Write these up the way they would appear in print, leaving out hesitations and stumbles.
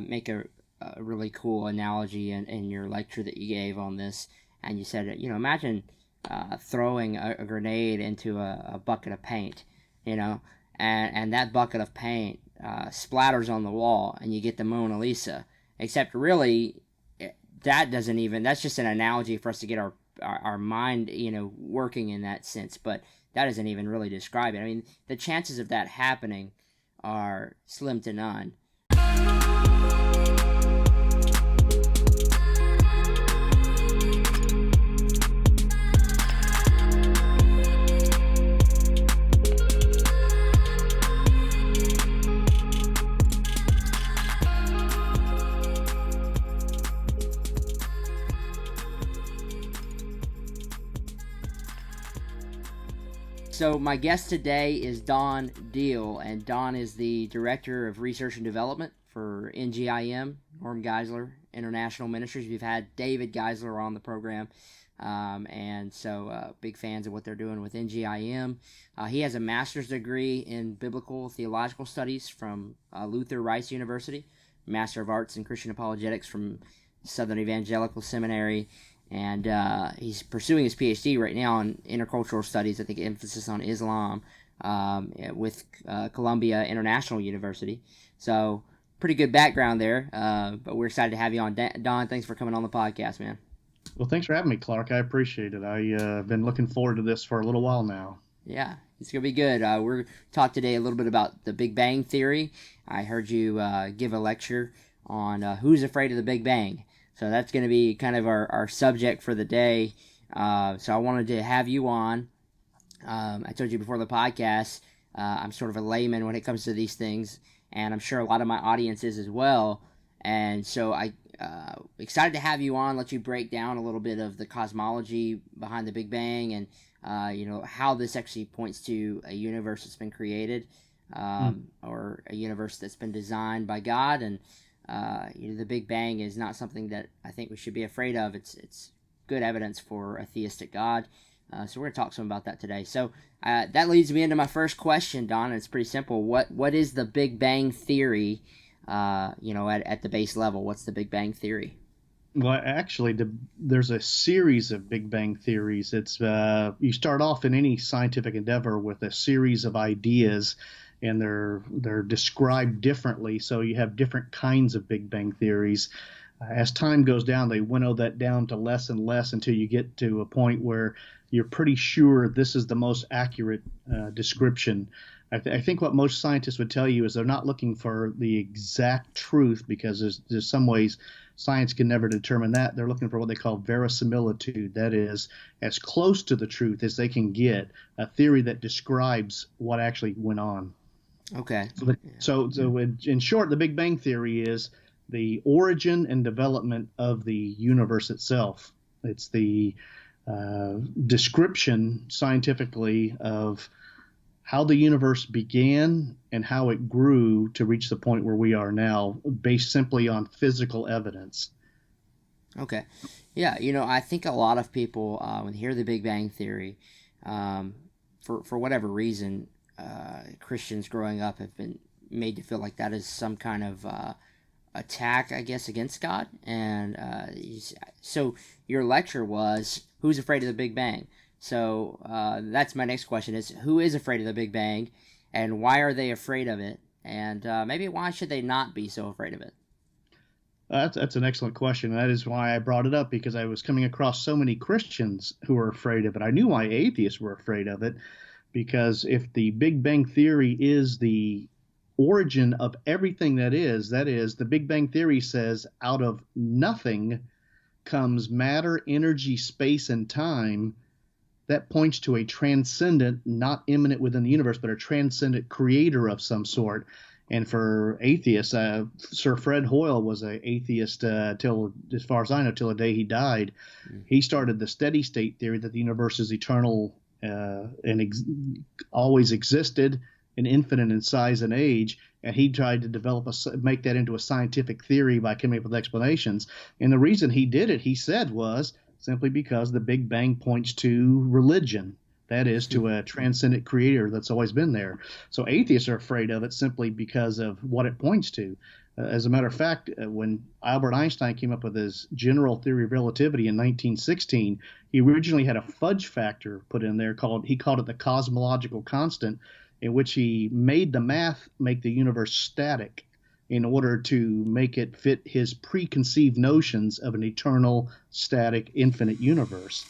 make a really cool analogy in your lecture that you gave on this, and you said, imagine throwing a grenade into a bucket of paint, and that bucket of paint splatters on the wall, and you get the Mona Lisa. Except really, that's just an analogy for us to get our mind, working in that sense. But that doesn't even really describe it. I mean, the chances of that happening are slim to none. So my guest today is Don Deal, and Don is the Director of Research and Development for NGIM, Norm Geisler International Ministries. We've had David Geisler on the program, and so big fans of what they're doing with NGIM. He has a master's degree in Biblical Theological Studies from Luther Rice University, Master of Arts in Christian Apologetics from Southern Evangelical Seminary, and he's pursuing his PhD right now in intercultural studies, I think emphasis on Islam, with Columbia International University. So pretty good background there, but we're excited to have you on. Don, thanks for coming on the podcast, man. Well, thanks for having me, Clark. I appreciate it. I've been looking forward to this for a little while now. Yeah, it's going to be good. We're talk today a little bit about the Big Bang Theory. I heard you give a lecture on who's afraid of the Big Bang. So that's going to be kind of our subject for the day. So I wanted to have you on. I told you before the podcast, I'm sort of a layman when it comes to these things, and I'm sure a lot of my audience is as well. And so I excited to have you on, let you break down a little bit of the cosmology behind the Big Bang, and how this actually points to a universe that's been created, or a universe that's been designed by God. And the Big Bang is not something that I think we should be afraid of. It's good evidence for a theistic God. So we're going to talk some about that today. So that leads me into my first question, Don. And it's pretty simple. What is the Big Bang Theory? At the base level, what's the Big Bang Theory? Well, actually, there's a series of Big Bang theories. It's you start off in any scientific endeavor with a series of ideas, and they're described differently. So you have different kinds of Big Bang theories. As time goes down, they winnow that down to less and less until you get to a point where you're pretty sure this is the most accurate description. I think what most scientists would tell you is they're not looking for the exact truth, because there's some ways science can never determine that. They're looking for what they call verisimilitude. That is, as close to the truth as they can get, a theory that describes what actually went on. Okay. So in short, the Big Bang Theory is the origin and development of the universe itself. It's the description scientifically of how the universe began and how it grew to reach the point where we are now, based simply on physical evidence. Okay. Yeah, I think a lot of people, when they hear the Big Bang Theory, for whatever reason, Christians growing up have been made to feel like that is some kind of attack, I guess, against God. And so your lecture was, who's afraid of the Big Bang? So that's my next question, is who is afraid of the Big Bang, and why are they afraid of it? And maybe why should they not be so afraid of it? That's an excellent question. That is why I brought it up, because I was coming across so many Christians who were afraid of it. I knew why atheists were afraid of it, because if the Big Bang Theory is the origin of everything that is, the Big Bang Theory says out of nothing comes matter, energy, space, and time. That points to a transcendent, not immanent within the universe, but a transcendent creator of some sort. And for atheists, Sir Fred Hoyle was an atheist till, as far as I know, till the day he died. Mm-hmm. He started the steady state theory that the universe is eternal and always existed and infinite in size and age. And he tried to make that into a scientific theory by coming up with explanations. And the reason he did it, he said, was simply because the Big Bang points to religion. That is, to a transcendent creator that's always been there. So atheists are afraid of it simply because of what it points to. As a matter of fact, when Albert Einstein came up with his general theory of relativity in 1916, he originally had a fudge factor put in there he called it the cosmological constant, in which he made the math make the universe static in order to make it fit his preconceived notions of an eternal, static, infinite universe.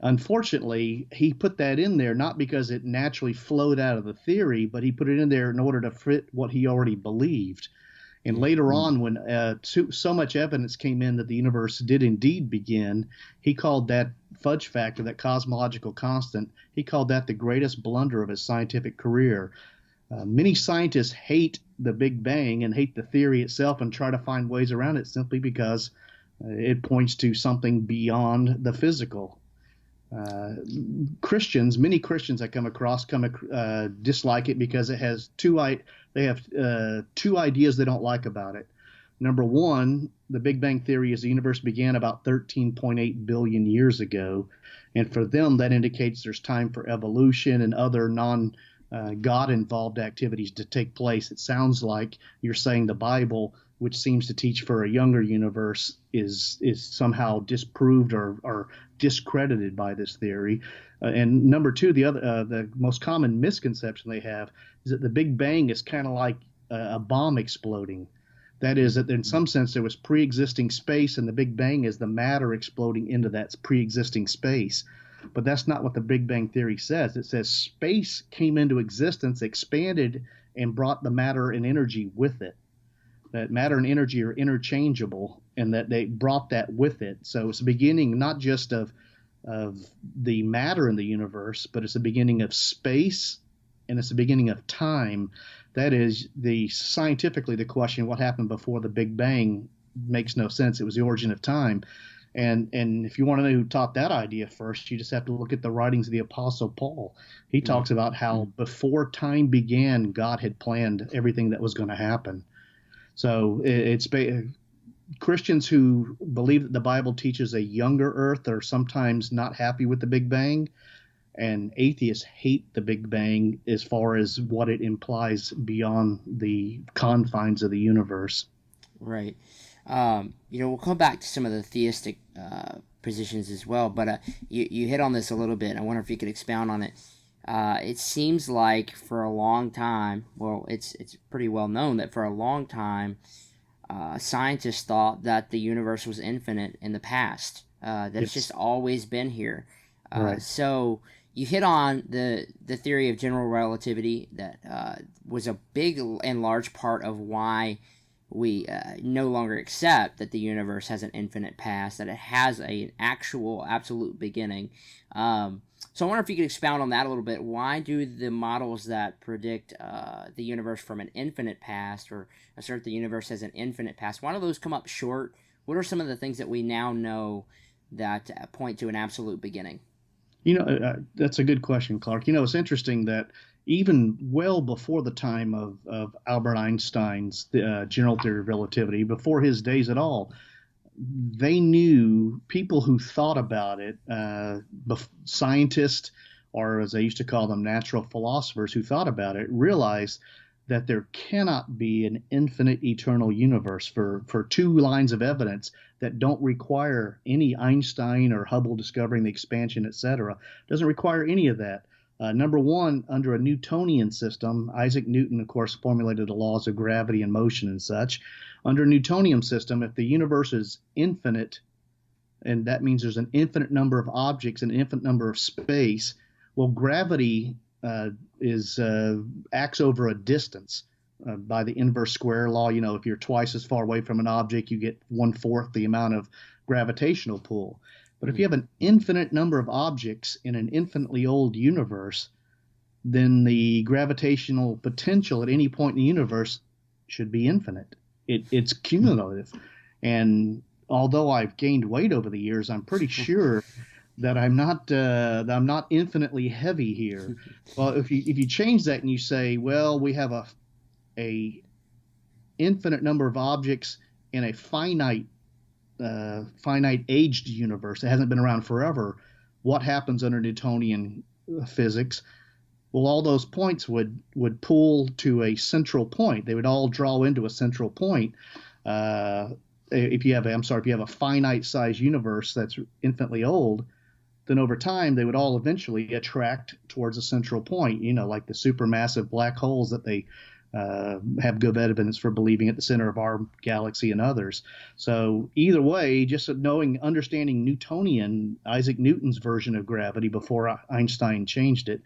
Unfortunately, he put that in there not because it naturally flowed out of the theory, but he put it in there in order to fit what he already believed. And later on, when so much evidence came in that the universe did indeed begin, he called that fudge factor, that cosmological constant, he called that the greatest blunder of his scientific career. Many scientists hate the Big Bang and hate the theory itself and try to find ways around it simply because it points to something beyond the physical. Many Christians I come across dislike it because it has two ideas they don't like about it. Number one, the Big Bang Theory is the universe began about 13.8 billion years ago, and for them that indicates there's time for evolution and other God involved activities to take place. It sounds like you're saying the Bible, which seems to teach for a younger universe, is somehow disproved or discredited by this theory. And number two, the most common misconception they have is that the Big Bang is kind of like a bomb exploding. That is, that in some sense there was pre-existing space, and the Big Bang is the matter exploding into that pre-existing space. But that's not what the Big Bang Theory says. It says space came into existence, expanded, and brought the matter and energy with it. That matter and energy are interchangeable, and that they brought that with it. So it's a beginning not just of the matter in the universe, but it's a beginning of space, and it's a beginning of time. That is, scientifically, the question, what happened before the Big Bang, makes no sense. It was the origin of time. And if you want to know who taught that idea first, you just have to look at the writings of the Apostle Paul. He talks about how before time began, God had planned everything that was going to happen. So Christians who believe that the Bible teaches a younger Earth are sometimes not happy with the Big Bang, and atheists hate the Big Bang as far as what it implies beyond the confines of the universe. Right. We'll come back to some of the theistic positions as well, but you hit on this a little bit. I wonder if you could expound on it. It seems like for a long time, well, it's pretty well known that for a long time, scientists thought that the universe was infinite in the past, that it's just always been here. Right. So you hit on the theory of general relativity that was a big and large part of why we no longer accept that the universe has an infinite past, that it has an actual absolute beginning. So I wonder if you could expound on that a little bit. Why do the models that predict the universe from an infinite past or assert the universe has an infinite past, why do those come up short? What are some of the things that we now know that point to an absolute beginning? That's a good question, Clark. It's interesting that even well before the time of Albert Einstein's general theory of relativity, before his days at all, they knew, people who thought about it, scientists, or as they used to call them, natural philosophers who thought about it, realized that there cannot be an infinite eternal universe for two lines of evidence that don't require any Einstein or Hubble discovering the expansion, etc. Doesn't require any of that. Number one, under a Newtonian system, Isaac Newton, of course, formulated the laws of gravity and motion and such. Under a Newtonian system, if the universe is infinite, and that means there's an infinite number of objects and an infinite number of space, well, gravity acts over a distance by the inverse square law. If you're twice as far away from an object, you get 1/4 the amount of gravitational pull. But if you have an infinite number of objects in an infinitely old universe, then the gravitational potential at any point in the universe should be infinite. It's cumulative. And although I've gained weight over the years, I'm pretty sure that I'm not infinitely heavy here. Well, if you change that and you say, well, we have a infinite number of objects in a finite aged universe that hasn't been around forever, what happens under Newtonian physics? Well, all those points would pull to a central point. They would all draw into a central point. Uh, if you have, if you have a finite size universe that's infinitely old, then over time they would all eventually attract towards a central point. You know, like the supermassive black holes that they have good evidence for believing at the center of our galaxy and others. So either way, just understanding Newtonian, Isaac Newton's version of gravity before Einstein changed it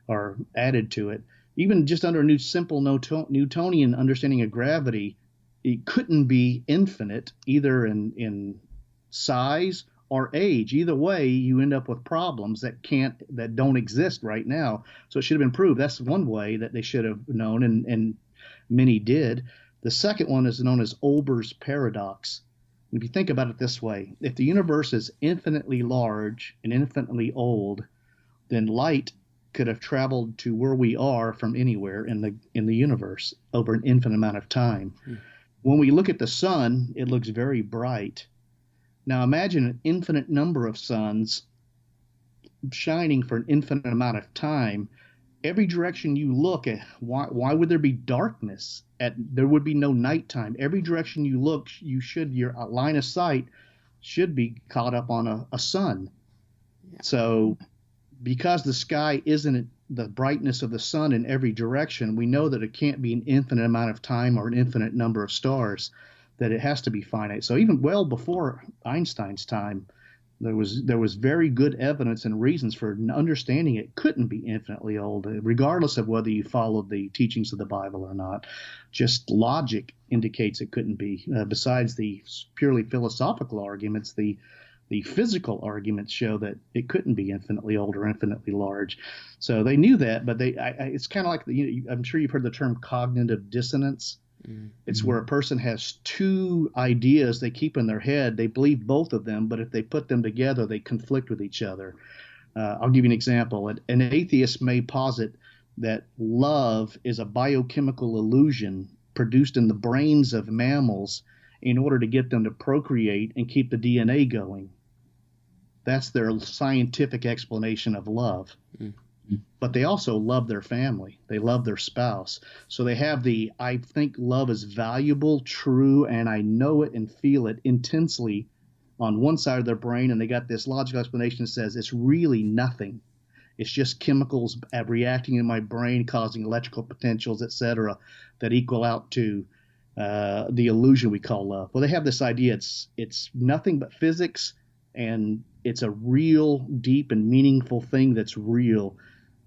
or added to it, even just under a simple Newtonian understanding of gravity, it couldn't be infinite either in size or age. Either way, you end up with problems that don't exist right now. So it should have been proved. That's one way that they should have known, and many did. The second one is known as Olber's paradox. If you think about it this way, if the universe is infinitely large and infinitely old, then light could have traveled to where we are from anywhere in the universe over an infinite amount of time. When we look at the sun, it looks very bright. Now imagine an infinite number of suns shining for an infinite amount of time. Every direction you look at, why would there be darkness? There would be no nighttime. Every direction you look, your line of sight should be caught up on a sun. Yeah. So because the sky isn't the brightness of the sun in every direction, we know that it can't be an infinite amount of time or an infinite number of stars, that it has to be finite. So even well before Einstein's time, there was very good evidence and reasons for understanding it couldn't be infinitely old, regardless of whether you followed the teachings of the Bible or not. Just logic indicates it couldn't be. Besides the purely philosophical arguments, the physical arguments show that it couldn't be infinitely old or infinitely large. So they knew that, but it's kind of like I'm sure you've heard the term cognitive dissonance. Mm-hmm. It's where a person has two ideas they keep in their head. They believe both of them, but if they put them together, they conflict with each other. I'll give you an example. An atheist may posit that love is a biochemical illusion produced in the brains of mammals in order to get them to procreate and keep the DNA going. That's their scientific explanation of love. Mm-hmm. But they also love their family. They love their spouse. So they have I think love is valuable, true, and I know it and feel it intensely on one side of their brain. And they got this logical explanation that says it's really nothing. It's just chemicals reacting in my brain, causing electrical potentials, etc., that equal out to the illusion we call love. Well, they have this idea it's nothing but physics, and it's a real, deep, and meaningful thing that's real.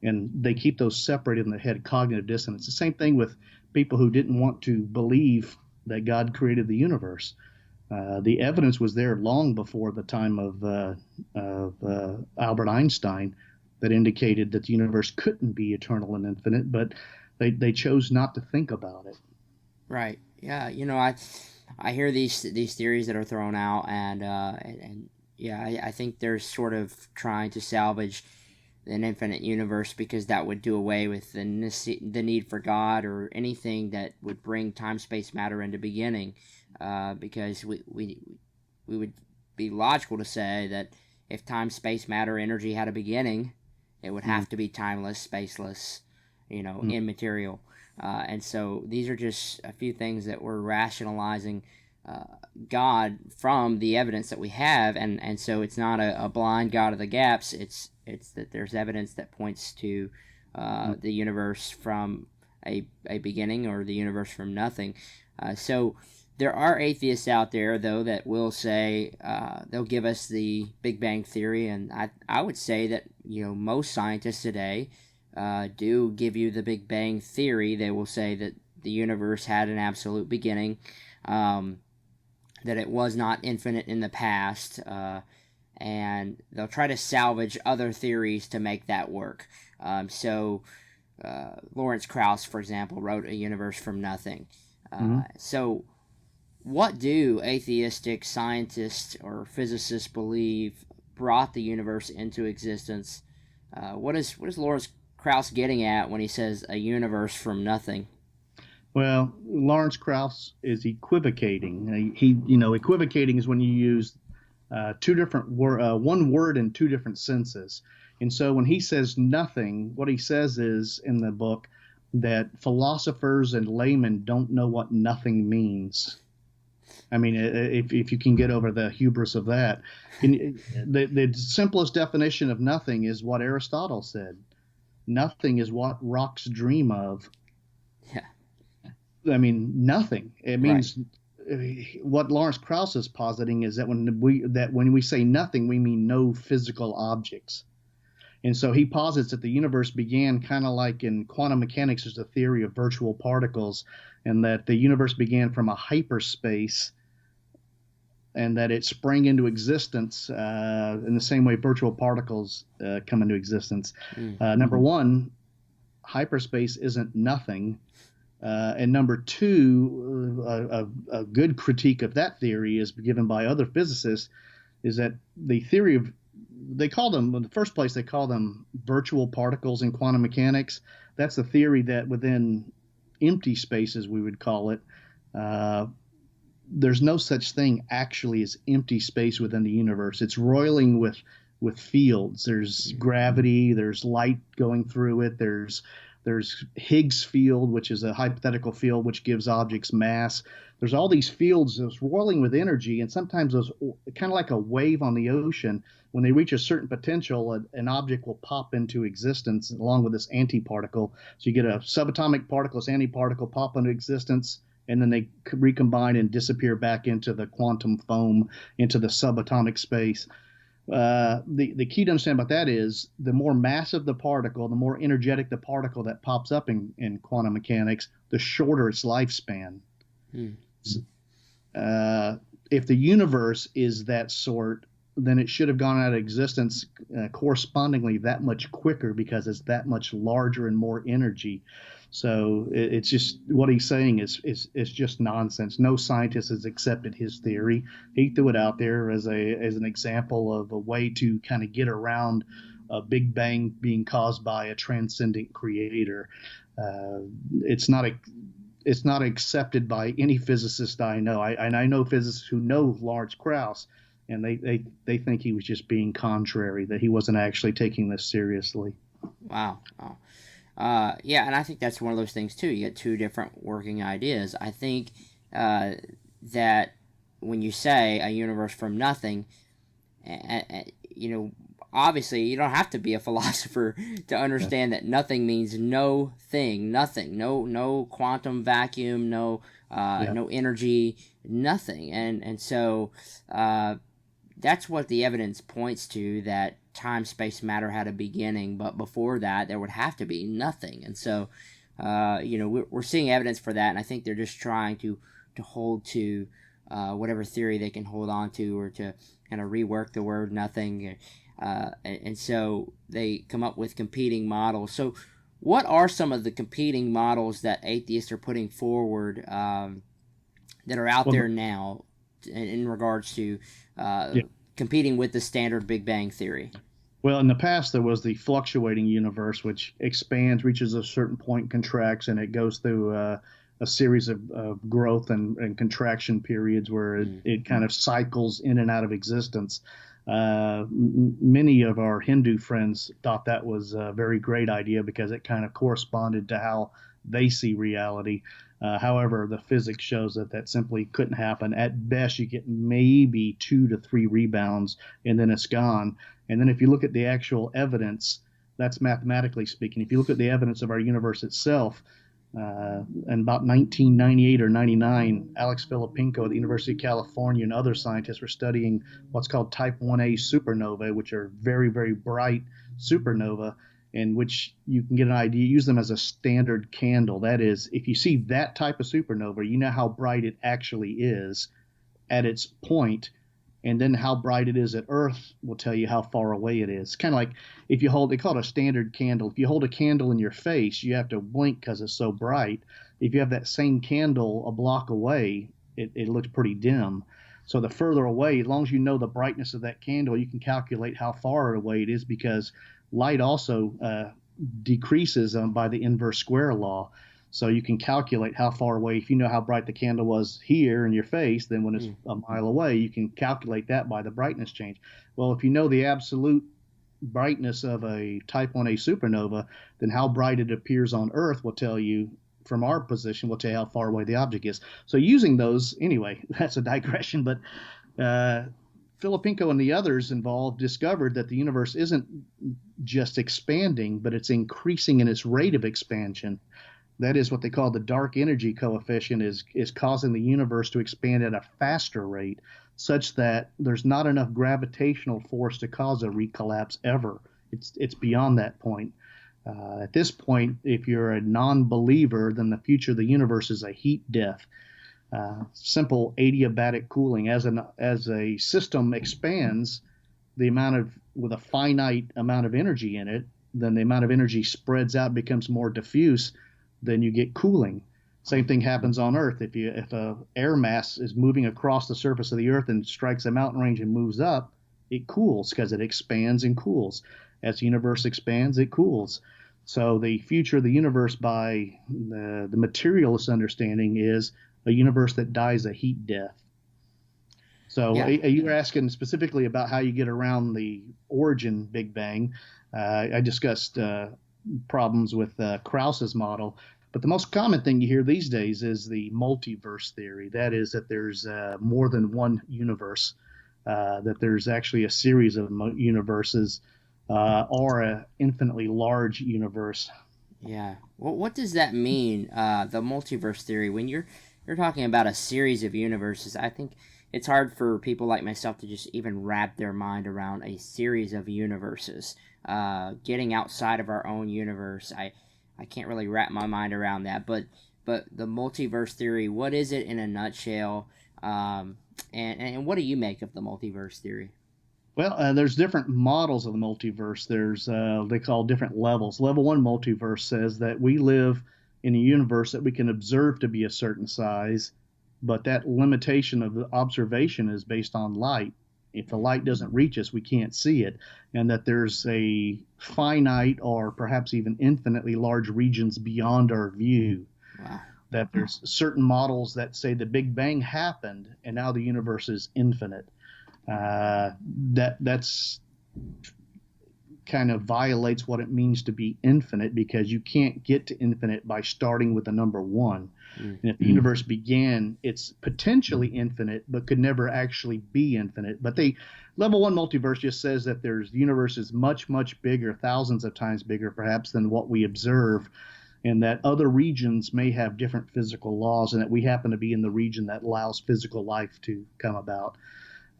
And they keep those separated in their head, cognitive dissonance. The same thing with people who didn't want to believe that God created the universe. The evidence was there long before the time of Albert Einstein that indicated that the universe couldn't be eternal and infinite, but they chose not to think about it. Right. Yeah. I hear these theories that are thrown out, and yeah, I think they're sort of trying to salvage an infinite universe because that would do away with the need for God or anything that would bring time, space, matter into beginning. Because we would be logical to say that if time, space, matter, energy had a beginning, it would have to be timeless, spaceless, immaterial. And so these are just a few things that we're rationalizing God from the evidence that we have, and so it's not a blind God of the gaps. It's that there's evidence that points to the universe from a beginning, or the universe from nothing. So there are atheists out there, though, that will say they'll give us the Big Bang Theory, and I would say that most scientists today do give you the Big Bang Theory. They will say that the universe had an absolute beginning, that it was not infinite in the past, and they'll try to salvage other theories to make that work. So Lawrence Krauss, for example, wrote A Universe from Nothing. So what do atheistic scientists or physicists believe brought the universe into existence? What is Lawrence Krauss getting at when he says a universe from nothing? Well, Lawrence Krauss is equivocating. Equivocating is when you use one word in two different senses. And so when he says nothing, what he says is in the book that philosophers and laymen don't know what nothing means. I mean, if you can get over the hubris of that, the simplest definition of nothing is what Aristotle said. Nothing is what rocks dream of. Yeah. I mean, nothing. It Right. means what Lawrence Krauss is positing is that when we say nothing, we mean no physical objects. And so he posits that the universe began kind of like in quantum mechanics, there's a theory of virtual particles, and that the universe began from a hyperspace and that it sprang into existence in the same way virtual particles come into existence. Number one, hyperspace isn't nothing. And number two, a good critique of that theory is given by other physicists, is that the theory of, they call them, in the first place, they call them virtual particles in quantum mechanics. That's the theory that within empty spaces, we would call it, there's no such thing actually as empty space within the universe. It's roiling with fields. There's gravity, there's light going through it, there's Higgs field, which is a hypothetical field which gives objects mass. There's all these fields that's roiling with energy, and sometimes those, kind of like a wave on the ocean, when they reach a certain potential, an object will pop into existence along with this antiparticle. So you get a subatomic particle, this antiparticle pop into existence, and then they recombine and disappear back into the quantum foam, into the subatomic space. The key to understand about that is the more massive the particle, the more energetic the particle that pops up in quantum mechanics, the shorter its lifespan. If the universe is that sort, then it should have gone out of existence correspondingly that much quicker because it's that much larger and more energy. So it's just, what he's saying is just nonsense. No scientist has accepted his theory. He threw it out there as an example of a way to kind of get around a Big Bang being caused by a transcendent creator. It's not accepted by any physicist I know. I know physicists who know Lawrence Krauss, and they think he was just being contrary, that he wasn't actually taking this seriously. Wow. Yeah, and I think that's one of those things too. You get two different working ideas. I think that when you say a universe from nothing, obviously you don't have to be a philosopher to understand that nothing means no thing, nothing, no quantum vacuum, no energy, nothing, and so that's what the evidence points to, that time, space, matter had a beginning, but before that there would have to be nothing. And so we're seeing evidence for that, and I think they're just trying to hold to whatever theory they can hold on to, or to kind of rework the word nothing, and so they come up with competing models. So what are some of the competing models that atheists are putting forward that are out there now in regards to competing with the standard Big Bang theory? Well, in the past, there was the fluctuating universe, which expands, reaches a certain point, contracts, and it goes through a series of growth and contraction periods where it kind of cycles in and out of existence. Many of our Hindu friends thought that was a very great idea because it kind of corresponded to how they see reality. However, the physics shows that simply couldn't happen. At best, you get maybe 2 to 3 rebounds, and then it's gone. And then if you look at the actual evidence, that's mathematically speaking. If you look at the evidence of our universe itself, in about 1998 or 99, Alex Filipinko at the University of California and other scientists were studying what's called type 1a supernovae, which are very, very bright supernovae, in which you can get an idea, use them as a standard candle. That is, if you see that type of supernova, you know how bright it actually is at its point, and then how bright it is at Earth will tell you how far away it is. Kind of like if you hold, they call it a standard candle. If you hold a candle in your face, you have to blink because it's so bright. If you have that same candle a block away, it looks pretty dim. So the further away, as long as you know the brightness of that candle, you can calculate how far away it is, because light also decreases by the inverse square law. So you can calculate how far away. If you know how bright the candle was here in your face, then when it's a mile away, you can calculate that by the brightness change. Well, if you know the absolute brightness of a type 1a supernova, then how bright it appears on Earth will tell you, from our position, will tell you how far away the object is. So using those, anyway, that's a digression, but Filipinko and the others involved discovered that the universe isn't just expanding, but it's increasing in its rate of expansion. That is what they call the dark energy coefficient, is causing the universe to expand at a faster rate, such that there's not enough gravitational force to cause a recollapse ever. It's beyond that point. At this point, if you're a non-believer, then the future of the universe is a heat death. Simple adiabatic cooling. As a system expands, with a finite amount of energy in it, then the amount of energy spreads out, becomes more diffuse, then you get cooling. Same thing happens on Earth. If a air mass is moving across the surface of the Earth and strikes a mountain range and moves up, it cools because it expands and cools. As the universe expands, it cools. So the future of the universe, by the materialist understanding, is a universe that dies a heat death. So Yeah. you were asking specifically about how you get around the origin Big Bang. I discussed problems with Krauss's model. But the most common thing you hear these days is the multiverse theory. That is that there's more than one universe, that there's actually a series of universes, or an infinitely large universe. Yeah. Well, what does that mean, the multiverse theory? When you're talking about a series of universes, I think it's hard for people like myself to just even wrap their mind around a series of universes. Getting outside of our own universe, I can't really wrap my mind around that. But the multiverse theory, what is it in a nutshell? And what do you make of the multiverse theory? Well, there's different models of the multiverse. There's they call different levels. Level 1 multiverse says that we live in a universe that we can observe to be a certain size, but that limitation of the observation is based on light. If the light doesn't reach us, we can't see it, and that there's a finite or perhaps even infinitely large regions beyond our view. Wow. That there's certain models that say the Big Bang happened and now the universe is infinite. That's kind of violates what it means to be infinite, because you can't get to infinite by starting with the number 1. And if the universe began, it's potentially infinite, but could never actually be infinite. But level 1 multiverse just says that the universe is much, much bigger, thousands of times bigger perhaps than what we observe, and that other regions may have different physical laws, and that we happen to be in the region that allows physical life to come about.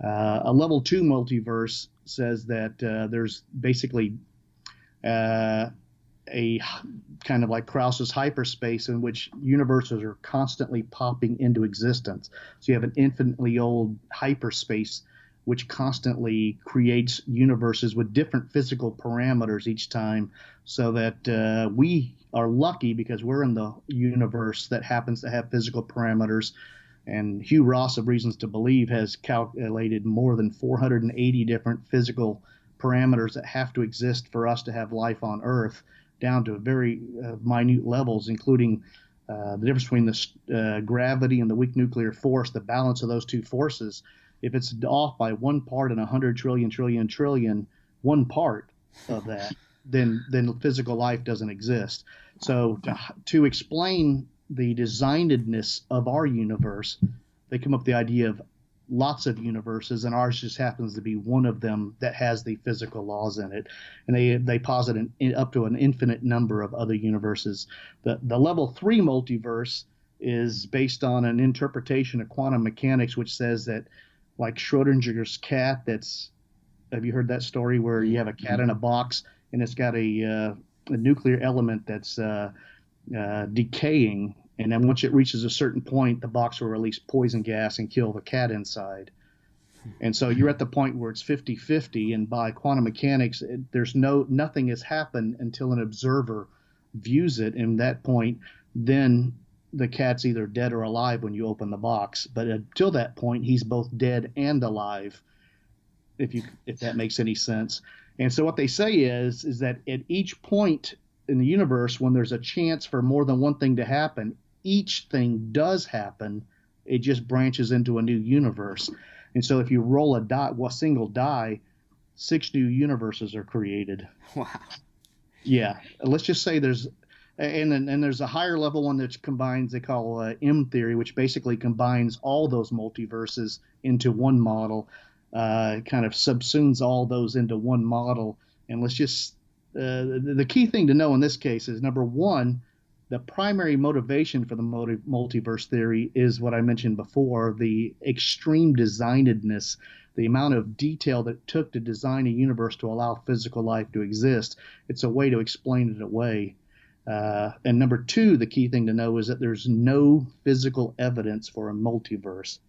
A level 2 multiverse says that there's basically a kind of like Krauss's hyperspace, in which universes are constantly popping into existence. So you have an infinitely old hyperspace which constantly creates universes with different physical parameters each time, so that we are lucky because we're in the universe that happens to have physical parameters. And Hugh Ross of Reasons to Believe has calculated more than 480 different physical parameters that have to exist for us to have life on Earth, down to very minute levels, including the difference between the gravity and the weak nuclear force, the balance of those two forces. If it's off by 1 part in 100 trillion, 1 part of that, then physical life doesn't exist. So to explain the designedness of our universe, they come up with the idea of lots of universes, and ours just happens to be one of them that has the physical laws in it. And they posit up to an infinite number of other universes. The level 3 multiverse is based on an interpretation of quantum mechanics, which says that, like Schrodinger's cat, have you heard that story where you have a cat in a box and it's got a nuclear element that's decaying, and then once it reaches a certain point, the box will release poison gas and kill the cat inside. And so you're at the point where it's 50-50, and by quantum mechanics, nothing has happened until an observer views it. And at that point, then the cat's either dead or alive when you open the box. But until that point, he's both dead and alive, if that makes any sense. And so what they say is that at each point in the universe, when there's a chance for more than one thing to happen, each thing does happen. It just branches into a new universe. And so if you roll a single die, 6 new universes are created. Wow. Yeah, let's just say there's, and there's a higher level one that combines, they call M theory, which basically combines all those multiverses into one model, kind of subsumes all those into one model. And let's just, the key thing to know in this case is number one, the primary motivation for the multiverse theory is what I mentioned before, the extreme designedness, the amount of detail that it took to design a universe to allow physical life to exist. It's a way to explain it away. And number two, the key thing to know is that there's no physical evidence for a multiverse.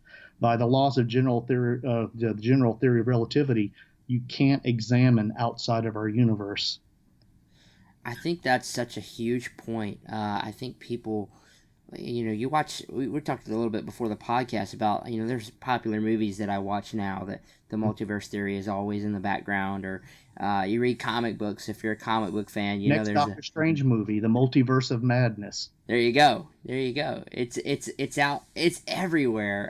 By the laws of the general theory of relativity, you can't examine outside of our universe. I think that's such a huge point. I think people, you watch, we talked a little bit before the podcast about, there's popular movies that I watch now that the multiverse theory is always in the background, or you read comic books. If you're a comic book fan, Next there's Doctor Strange movie, The Multiverse of Madness. There you go. There you go. It's out. It's everywhere.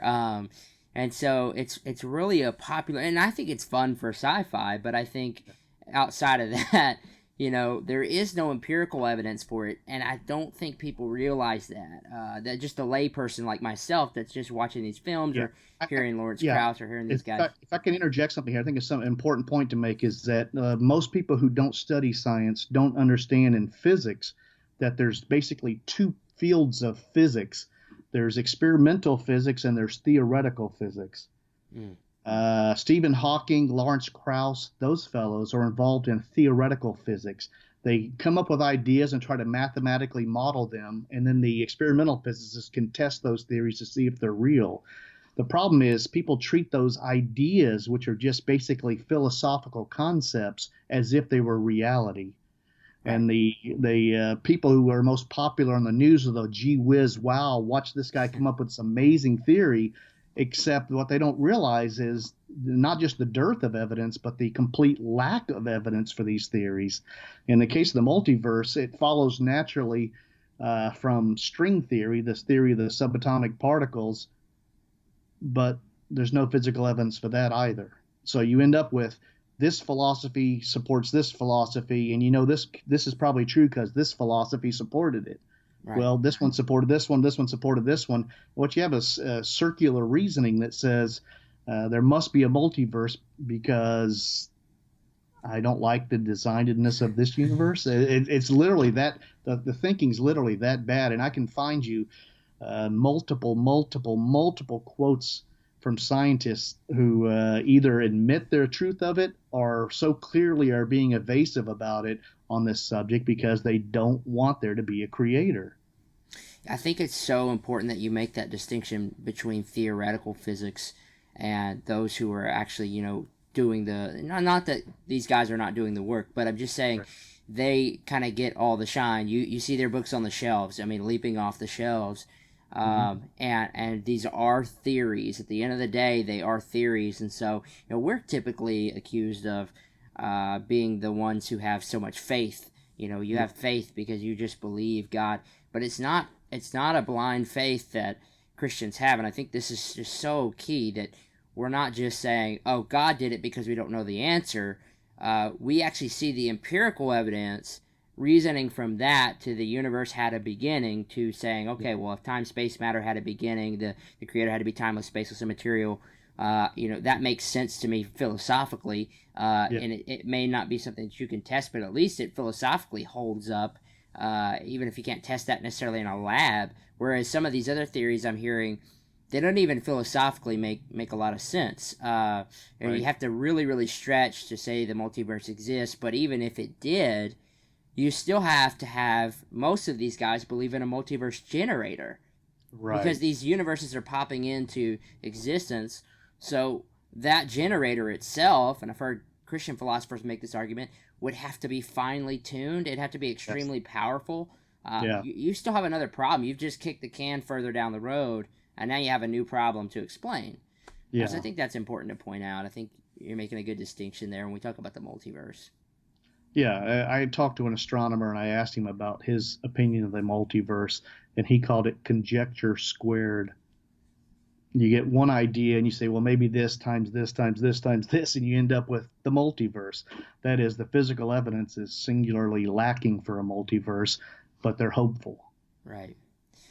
And so it's really a popular, and I think it's fun for sci-fi. But I think outside of that, there is no empirical evidence for it, and I don't think people realize that. That just a layperson like myself that's just watching these films, or hearing Lawrence Krauss, or hearing these guys. If I can interject something here, I think it's some important point to make is that most people who don't study science don't understand in physics that there's basically two fields of physics. There's experimental physics and there's theoretical physics. Stephen Hawking, Lawrence Krauss, those fellows are involved in theoretical physics. They come up with ideas and try to mathematically model them, and then the experimental physicists can test those theories to see if they're real. The problem is people treat those ideas, which are just basically philosophical concepts, as if they were reality. Right. And the people who are most popular on the news are the gee whiz, wow, watch this guy come up with this amazing theory. Except what they don't realize is not just the dearth of evidence, but the complete lack of evidence for these theories. In the case of the multiverse, it follows naturally from string theory, this theory of the subatomic particles, but there's no physical evidence for that either. So you end up with this philosophy supports this philosophy, and this is probably true because this philosophy supported it. Right. Well, this one supported this one supported this one. What you have is circular reasoning that says there must be a multiverse because I don't like the designedness of this universe. It's literally that, the thinking's literally that bad. And I can find you multiple quotes from scientists who either admit their truth of it or so clearly are being evasive about it on this subject because they don't want there to be a creator. I think it's so important that you make that distinction between theoretical physics and those who are actually, doing not that these guys are not doing the work, but I'm just saying they kind of get all the shine. You see their books on the shelves, leaping off the shelves. And these are theories. At the end of the day, they are theories. And so, we're typically accused of being the ones who have so much faith. You have faith because you just believe God, but it's not a blind faith that Christians have. And I think this is just so key that we're not just saying, oh, God did it because we don't know the answer. We actually see the empirical evidence reasoning from that to the universe had a beginning, to saying, okay, well, if time, space, matter had a beginning, the creator had to be timeless, spaceless, and material. That makes sense to me philosophically, and it may not be something that you can test, but at least it philosophically holds up, even if you can't test that necessarily in a lab. Whereas some of these other theories I'm hearing, they don't even philosophically make a lot of sense. Right. You have to really, really stretch to say the multiverse exists, but even if it did, you still have to have most of these guys believe in a multiverse generator. Right. Because these universes are popping into existence. So that generator itself, and I've heard Christian philosophers make this argument, would have to be finely tuned. It'd have to be extremely powerful. You still have another problem. You've just kicked the can further down the road, and now you have a new problem to explain. Yeah. So I think that's important to point out. I think you're making a good distinction there when we talk about the multiverse. Yeah, I talked to an astronomer and I asked him about his opinion of the multiverse, and he called it conjecture squared. You get one idea and you say, well, maybe this times this times this times this, and you end up with the multiverse. That is, the physical evidence is singularly lacking for a multiverse, but they're hopeful. Right.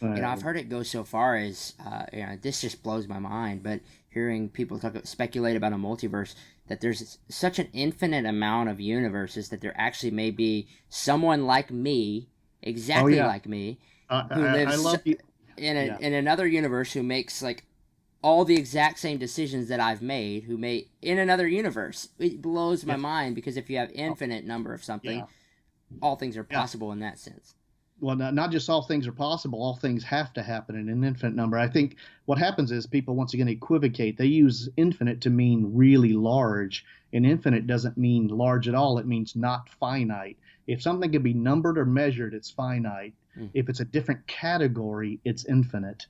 Uh, I've heard it go so far as, this just blows my mind, but hearing people speculate about a multiverse, that there's such an infinite amount of universes that there actually may be someone like me, oh exactly yeah, like me, who I lives love you. Yeah, in another universe, who makes like all the exact same decisions that I've made, who may in another universe. It blows my yeah, mind, because if you have oh, infinite number of something, yeah, all things are yeah. possible in that sense. Well, not just all things are possible, all things have to happen in an infinite number. I think what happens is people once again equivocate. They use infinite to mean really large, and infinite doesn't mean large at all. It means not finite. If something can be numbered or measured, it's finite. Mm. If it's a different category, it's infinite.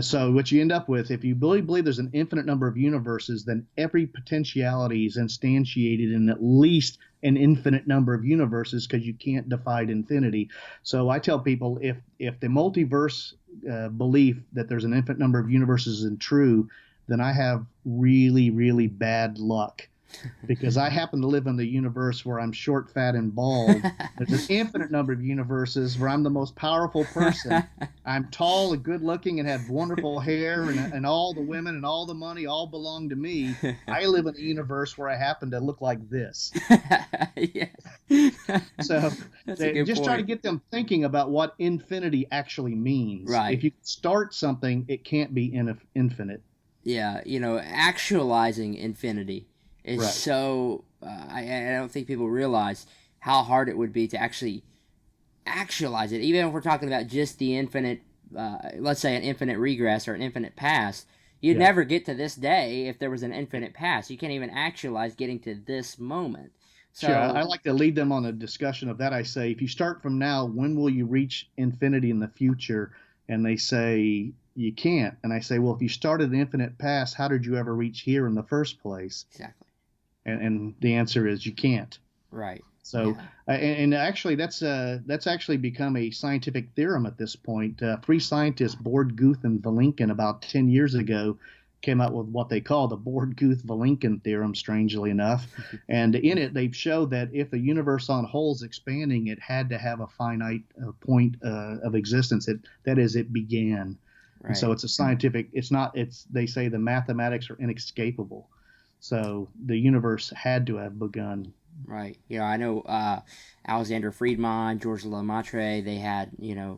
So what you end up with, if you really believe there's an infinite number of universes, then every potentiality is instantiated in at least an infinite number of universes, because you can't defy infinity. So I tell people, if the multiverse belief that there's an infinite number of universes is true, then I have really, really bad luck, because I happen to live in the universe where I'm short, fat, and bald. There's an infinite number of universes where I'm the most powerful person. I'm tall and good looking and have wonderful hair, and all the women and all the money all belong to me. I live in a universe where I happen to look like this. Yeah. So That's a good just try to point. get them thinking about what infinity actually means. Right. If you start something, it can't be infinite. Yeah, actualizing infinity is Right. so. I don't think people realize how hard it would be to actually actualize it. Even if we're talking about just the infinite, let's say an infinite regress or an infinite past, you'd Yeah. never get to this day if there was an infinite past. You can't even actualize getting to this moment. Sure. I So, like to lead them on a discussion of that. I say, if you start from now, when will you reach infinity in the future? And they say, you can't. And I say, well, if you started the infinite past, how did you ever reach here in the first place? exactly. And the answer is you can't. Right. So, Yeah. and actually, that's actually become a scientific theorem at this point. Three scientists, Borde, Guth, and Vilenkin, about 10 years ago, came up with what they call the Borde-Guth-Vilenkin theorem, strangely enough. And in it, they've showed that if the universe on whole is expanding, it had to have a finite point of existence. That is, it began. And Right. so it's a scientific, it's not, they say the mathematics are inescapable. So the universe had to have begun. Right. I know Alexander Friedman, George Lemaitre, they had,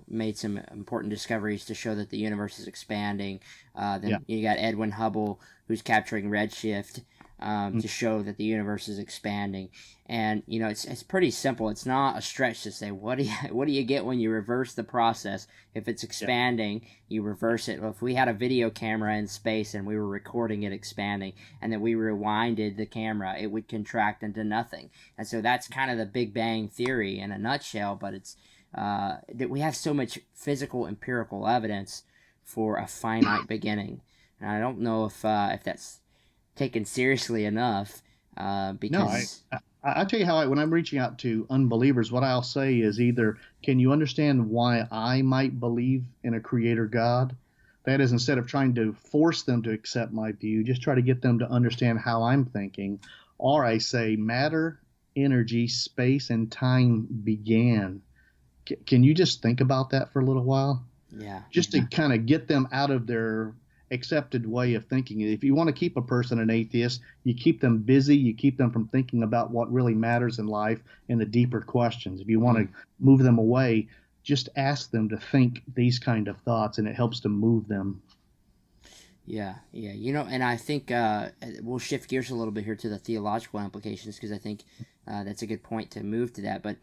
made some important discoveries to show that the universe is expanding. Then Yeah. you got Edwin Hubble, who's capturing redshift Mm. to show that the universe is expanding. And, it's pretty simple. It's not a stretch to say, what do you get when you reverse the process? If it's Yeah. expanding, you reverse it. Well, if we had a video camera in space and we were recording it expanding, and then we rewinded the camera, it would contract into nothing. And so that's kind of the Big Bang Theory in a nutshell, but it's that we have so much physical empirical evidence for a finite beginning. And I don't know if that's taken seriously enough, No, because I tell you how when I'm reaching out to unbelievers, what I'll say is either, can you understand why I might believe in a creator God? That is, instead of trying to force them to accept my view, just try to get them to understand how I'm thinking. Or I say, matter, energy, space, and time began. Can you just think about that for a little while? yeah, Just to kind of get them out of their accepted way of thinking. If you want to keep a person an atheist, you keep them busy, you keep them from thinking about what really matters in life and the deeper questions. If you want to move them away, just ask them to think these kind of thoughts, and it helps to move them. yeah, yeah. And I think we'll shift gears a little bit here to the theological implications, because I think that's a good point to move to that. But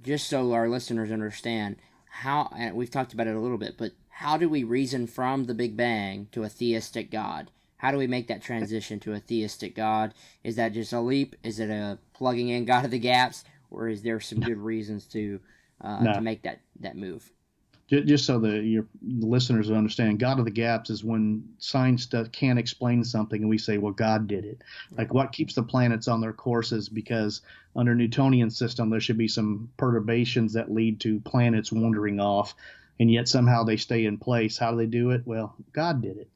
just so our listeners understand how, and we've talked about it a little bit, but how do we reason from the Big Bang to a theistic God? How do we make that transition to a theistic God? Is that just a leap? Is it a plugging in God of the gaps, or is there some good reasons to No, make that move? just so your listeners will understand, God of the gaps is when science can't explain something and we say, well, God did it. Like what keeps the planets on their courses, because under Newtonian system, there should be some perturbations that lead to planets wandering off. and yet somehow they stay in place. How do they do it? Well, God did it.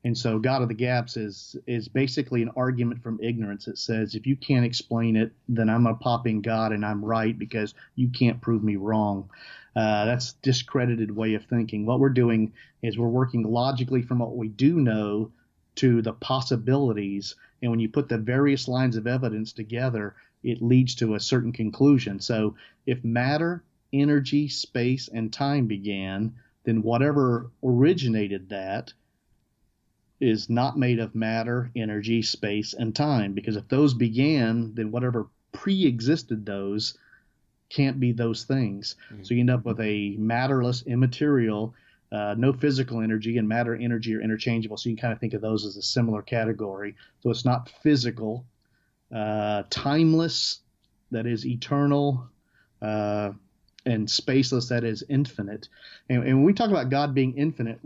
And so God of the Gaps is basically an argument from ignorance. It says, if you can't explain it, then I'm going to pop in God and I'm right because you can't prove me wrong. That's discredited way of thinking. What we're doing is we're working logically from what we do know to the possibilities. And when you put the various lines of evidence together, it leads to a certain conclusion. So if matter, energy, space, and time began, then whatever originated that is not made of matter, energy, space, and time. Because if those began, then whatever pre-existed those can't be those things. Mm-hmm. So you end up with a matterless, immaterial, no physical energy, and matter, energy are interchangeable. So you can kind of think of those as a similar category. So it's not physical, timeless, that is eternal, and spaceless, that is infinite. And when we talk about God being infinite,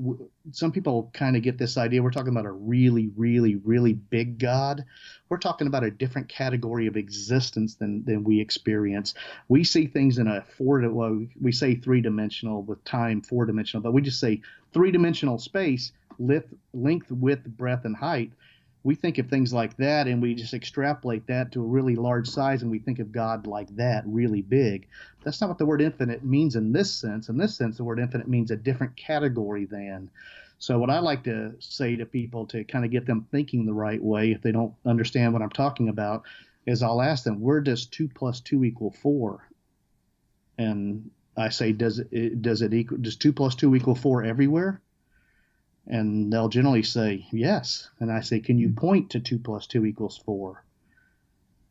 some people kind of get this idea we're talking about a really, really, really big God. We're talking about a different category of existence than we experience. We see things in a we say three-dimensional, with time four-dimensional, but we just say three-dimensional space, length, width, breadth, and height. We think of things like that, and we just extrapolate that to a really large size, and we think of God like that, really big. That's not what the word infinite means in this sense. In this sense, the word infinite means a different category than. So what I like to say to people to kind of get them thinking the right way, if they don't understand what I'm talking about, is I'll ask them, where does 2 + 2 = 4? And I say, does 2 + 2 = 4 everywhere? And they'll generally say, yes. And I say, can you point to 2 + 2 = 4?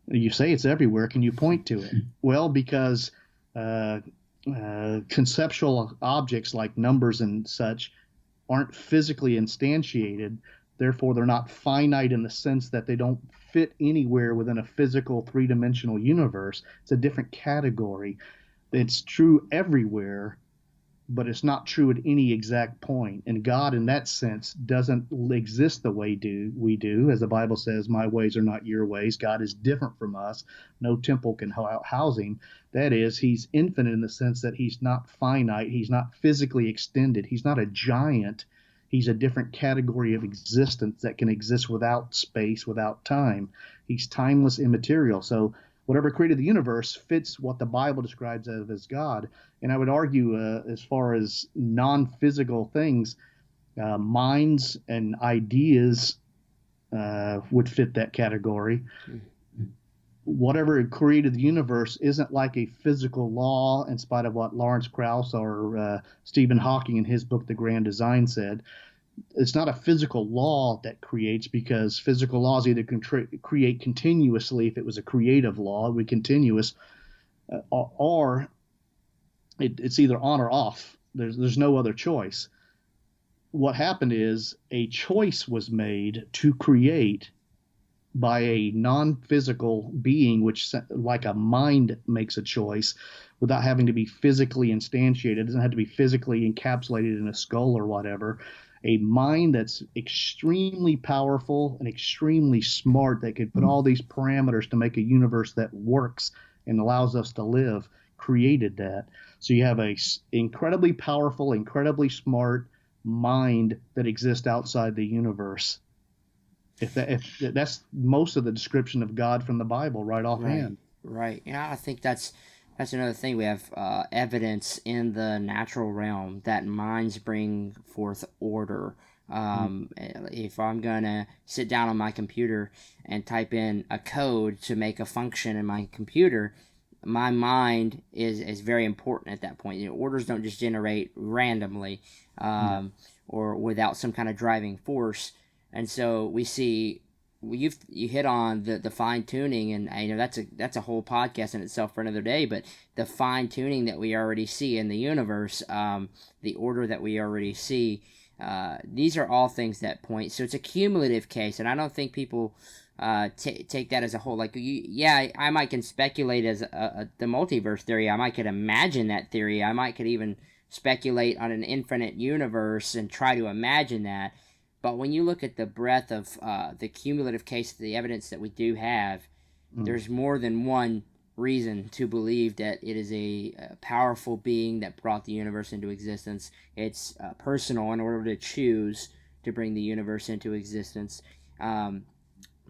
You say it's everywhere. Can you point to it? Well, because conceptual objects like numbers and such aren't physically instantiated. Therefore, they're not finite in the sense that they don't fit anywhere within a physical three-dimensional universe. It's a different category. It's true everywhere, but it's not true at any exact point. And God, in that sense, doesn't exist the way we do. As the Bible says, my ways are not your ways. God is different from us. No temple can house him. That is, he's infinite in the sense that he's not finite. He's not physically extended. He's not a giant. He's a different category of existence that can exist without space, without time. He's timeless, immaterial. So whatever created the universe fits what the Bible describes as God. And I would argue, as far as non-physical things, minds and ideas would fit that category. Whatever created the universe isn't like a physical law, in spite of what Lawrence Krauss or Stephen Hawking in his book, The Grand Design, said. It's not a physical law that creates, because physical laws either can create continuously. If it was a creative law, it would be continuous, or it's either on or off. There's no other choice. What happened is a choice was made to create by a non-physical being, which, like a mind, makes a choice without having to be physically instantiated. It doesn't have to be physically encapsulated in a skull or whatever. A mind that's extremely powerful and extremely smart, that could put all these parameters to make a universe that works and allows us to live, created that. So you have a incredibly powerful, incredibly smart mind that exists outside the universe. If that's most of the description of God from the Bible, right offhand. Right. Yeah, I think that's another thing. We have evidence in the natural realm that minds bring forth order. If I'm going to sit down on my computer and type in a code to make a function in my computer, my mind is very important at that point. Orders don't just generate randomly or without some kind of driving force. And so we see you hit on the fine tuning, and I know that's a whole podcast in itself for another day. But the fine tuning that we already see in the universe, the order that we already see, these are all things that point. So it's a cumulative case, and I don't think people take that as a whole. Like, I might can speculate as the multiverse theory. I might could imagine that theory. I might could even speculate on an infinite universe and try to imagine that. But when you look at the breadth of the cumulative case, the evidence that we do have, there's more than one reason to believe that it is a powerful being that brought the universe into existence. It's personal in order to choose to bring the universe into existence. Um,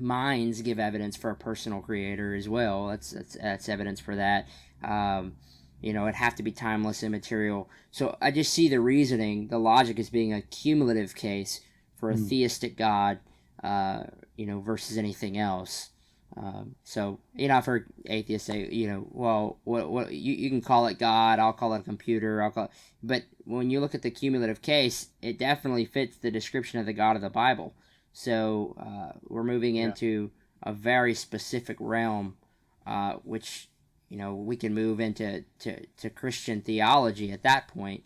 Minds give evidence for a personal creator as well. That's evidence for that. Um, it'd have to be timeless, immaterial. So I just see the reasoning, the logic as being a cumulative case for a theistic God, versus anything else. So I've heard atheists say, well, what you can call it God, I'll call it a computer, but when you look at the cumulative case, it definitely fits the description of the God of the Bible. So we're moving into a very specific realm, which we can move into to Christian theology at that point.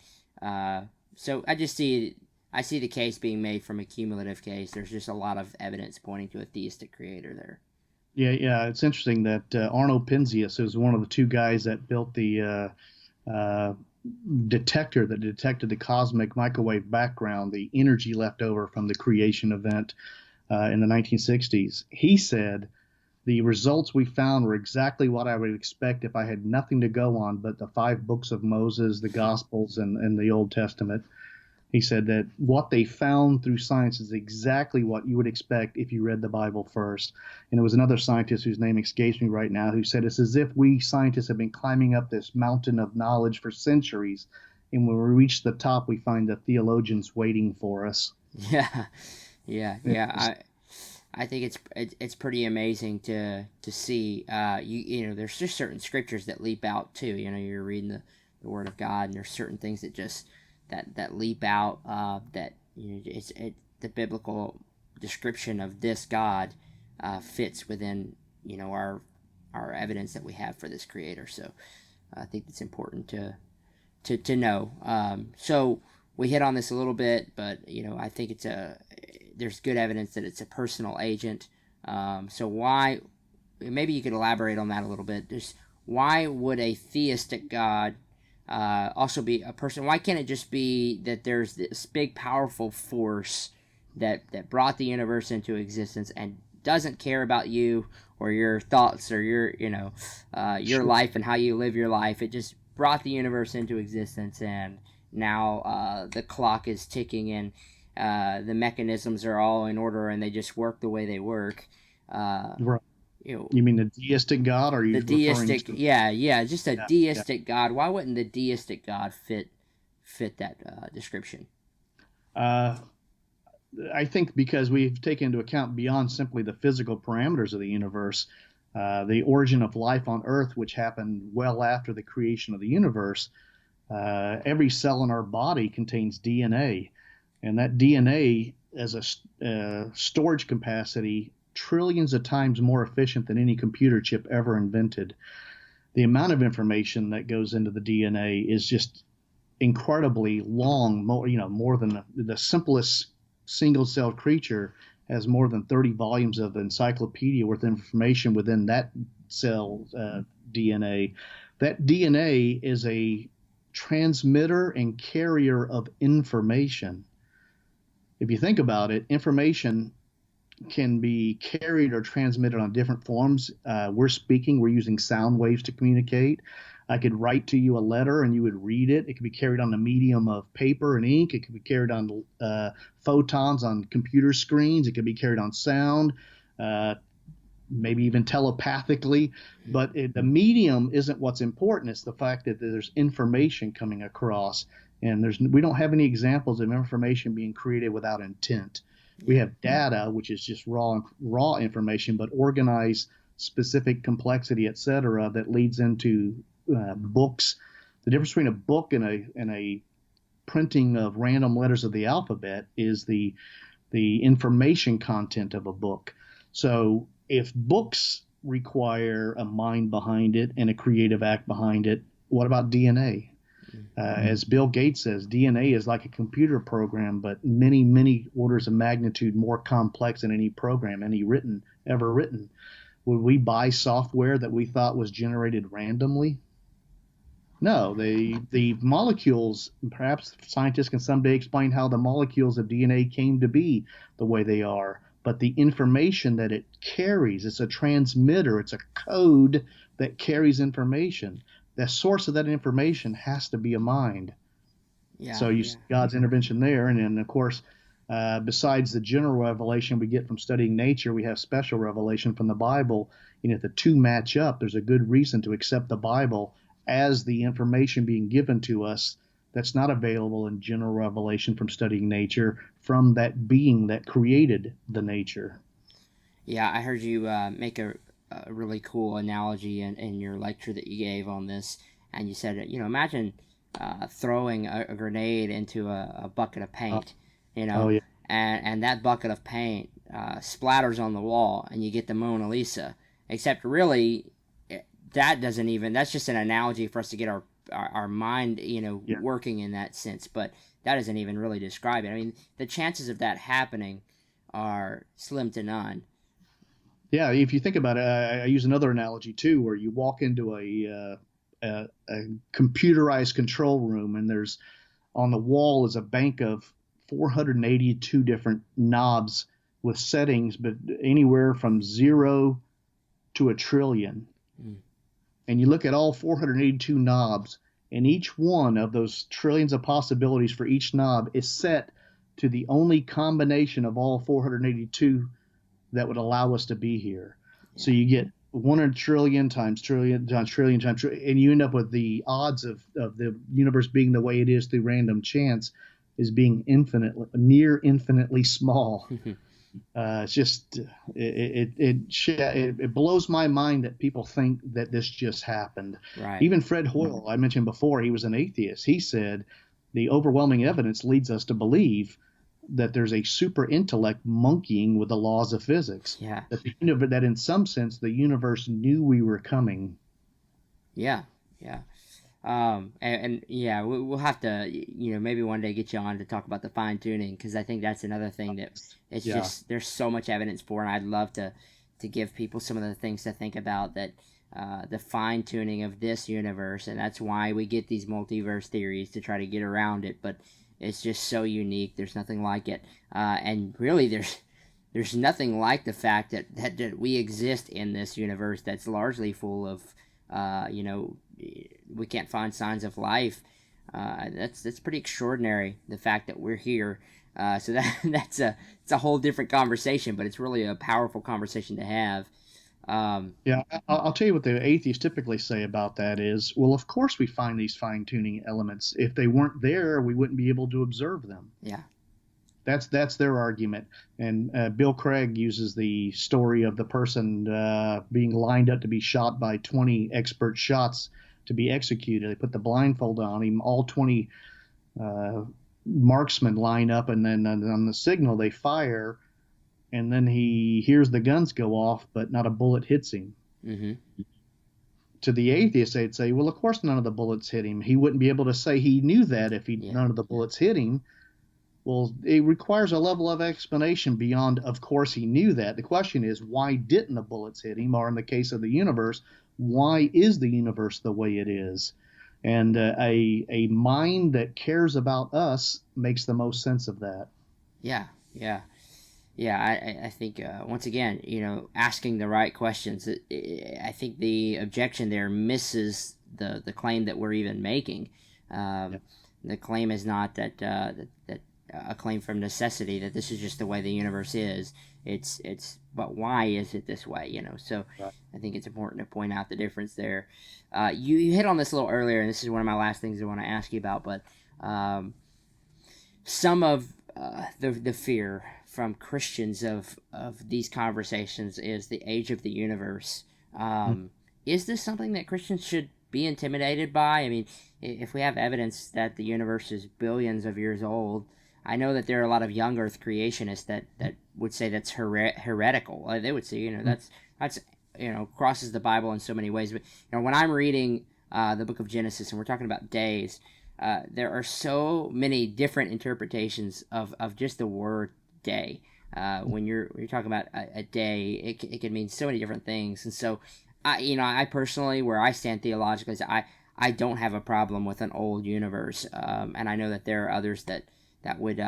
So I see the case being made from a cumulative case. There's just a lot of evidence pointing to a theistic creator there. Yeah. It's interesting that Arno Penzias is one of the two guys that built the detector that detected the cosmic microwave background, the energy left over from the creation event in the 1960s. He said the results we found were exactly what I would expect if I had nothing to go on but the 5 books of Moses, the Gospels, and the Old Testament. He said that what they found through science is exactly what you would expect if you read the Bible first. And there was another scientist whose name escapes me right now who said it's as if we scientists have been climbing up this mountain of knowledge for centuries. And when we reach the top, we find the theologians waiting for us. Yeah. I think it's pretty amazing to see. There's just certain scriptures that leap out too. You're reading the Word of God, and there's certain things that just that leap out. That the biblical description of this God fits within our evidence that we have for this Creator. So I think it's important to know. So we hit on this a little bit, but I think there's good evidence that it's a personal agent. So why? Maybe you could elaborate on that a little bit. Just why would a theistic God also be a person? Why can't it just be that there's this big, powerful force that brought the universe into existence and doesn't care about you or your thoughts or your Sure. life and how you live your life? It just brought the universe into existence, and now the clock is ticking and the mechanisms are all in order and they just work the way they work. Right. You know, You mean the deistic God? Or are you the referring deistic, to? just a Yeah. deistic God. Why wouldn't the deistic God fit that description? Uh, I think because we've taken into account beyond simply the physical parameters of the universe, the origin of life on Earth, which happened well after the creation of the universe. Every cell in our body contains DNA, and that DNA as a storage capacity trillions of times more efficient than any computer chip ever invented. The amount of information that goes into the DNA is just incredibly long. More than the simplest single-celled creature has more than 30 volumes of encyclopedia worth of information within that cell DNA. That DNA is a transmitter and carrier of information. If you think about it, information can be carried or transmitted on different forms. We're using sound waves to communicate. I could write to you a letter and you would read it. It could be carried on the medium of paper and ink. It could be carried on photons on computer screens. It could be carried on sound, maybe even telepathically. But the medium isn't what's important. It's the fact that there's information coming across. And we don't have any examples of information being created without intent. We have data, which is just raw information, but organized, specific complexity, et cetera, that leads into books. The difference between a book and a printing of random letters of the alphabet is the information content of a book. So if books require a mind behind it and a creative act behind it, what about DNA? As Bill Gates says, DNA is like a computer program, but many, many orders of magnitude more complex than any program ever written. Would we buy software that we thought was generated randomly? No, the molecules, perhaps scientists can someday explain how the molecules of DNA came to be the way they are, but the information that it carries, it's a transmitter, it's a code that carries information. The source of that information has to be a mind. Yeah, So you yeah. see God's intervention there, and then of course, besides the general revelation we get from studying nature, we have special revelation from the Bible. And if the two match up, there's a good reason to accept the Bible as the information being given to us that's not available in general revelation from studying nature from that being that created the nature. Yeah, I heard you make a really cool analogy in your lecture that you gave on this, and you said, imagine throwing a grenade into a bucket of Uh, paint, oh yeah, and that bucket of paint splatters on the wall, and you get the Mona Lisa. Except really, that doesn't even. That's just an analogy for us to get our mind, yeah. working in that sense. But that doesn't even really describe it. I mean, the chances of that happening are slim to none. Yeah, if you think about it, I use another analogy too, where you walk into a computerized control room, and there's on the wall is a bank of 482 different knobs with settings, but anywhere from 0 to 1 trillion. Mm. And you look at all 482 knobs, and each one of those trillions of possibilities for each knob is set to the only combination of all 482 that would allow us to be here. Yeah. So you get 1 trillion times trillion times trillion times trillion, and you end up with the odds of the universe being the way it is through random chance is being near infinitely small. It's just it blows my mind that people think that this just happened. Right. Even Fred Hoyle, I mentioned before, he was an atheist. He said the overwhelming evidence leads us to believe that there's a super intellect monkeying with the laws of physics. Yeah. That in some sense the universe knew we were coming. Yeah. Yeah. And yeah, we'll have to, maybe one day get you on to talk about the fine tuning, because I think that's another thing that it's just there's so much evidence for, and I'd love to give people some of the things to think about that the fine tuning of this universe, and that's why we get these multiverse theories to try to get around it, but it's just so unique. There's nothing like it, and really there's nothing like the fact that we exist in this universe that's largely full of we can't find signs of life. That's pretty extraordinary, the fact that we're here. So it's a whole different conversation, but it's really a powerful conversation to have. Yeah, I'll tell you what the atheists typically say about that is, well, of course we find these fine-tuning elements. If they weren't there, we wouldn't be able to observe them. Yeah. That's their argument. And Bill Craig uses the story of the person being lined up to be shot by 20 expert shots to be executed. They put the blindfold on him. All 20 marksmen line up, and then on the signal they fire, and then he hears the guns go off, but not a bullet hits him. Mm-hmm. To the atheist, they'd say, well, of course none of the bullets hit him. He wouldn't be able to say he knew that if none of the bullets hit him. Well, it requires a level of explanation beyond, of course, he knew that. The question is, why didn't the bullets hit him? Or in the case of the universe, why is the universe the way it is? And a mind that cares about us makes the most sense of that. Yeah, yeah. Yeah, I think, once again, asking the right questions, I think the objection there misses the claim that we're even making. The claim is not that a claim from necessity that this is just the way the universe is. But why is it this way? So Right. I think it's important to point out the difference there. You hit on this a little earlier, and this is one of my last things I want to ask you about. But some of the fear from Christians of these conversations is the age of the universe. Is this something that Christians should be intimidated by? I mean, if we have evidence that the universe is billions of years old, I know that there are a lot of young Earth creationists that would say that's heretical. They would say, that's crosses the Bible in so many ways. But when I'm reading the book of Genesis and we're talking about days, there are so many different interpretations of just the word day. When you're talking about a day, it can mean so many different things. And so, I personally, where I stand theologically, is I don't have a problem with an old universe, and I know that there are others that would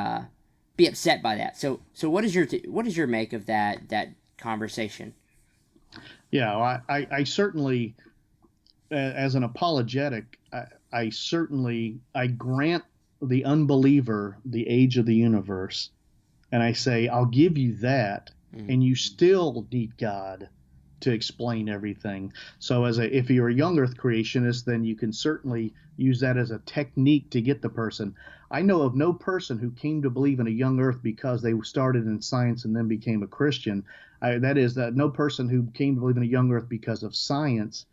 be upset by that. So what is your make of that conversation? Yeah, well, I certainly, as an apologetic, I certainly I grant the unbeliever the age of the universe, and I say I'll give you that, Mm. and you still need God to explain everything. So if you're a young Earth creationist, then you can certainly use that as a technique to get the person. I know of no person who came to believe in a young Earth because they started in science and then became a Christian. That is, that no person who came to believe in a young Earth because of science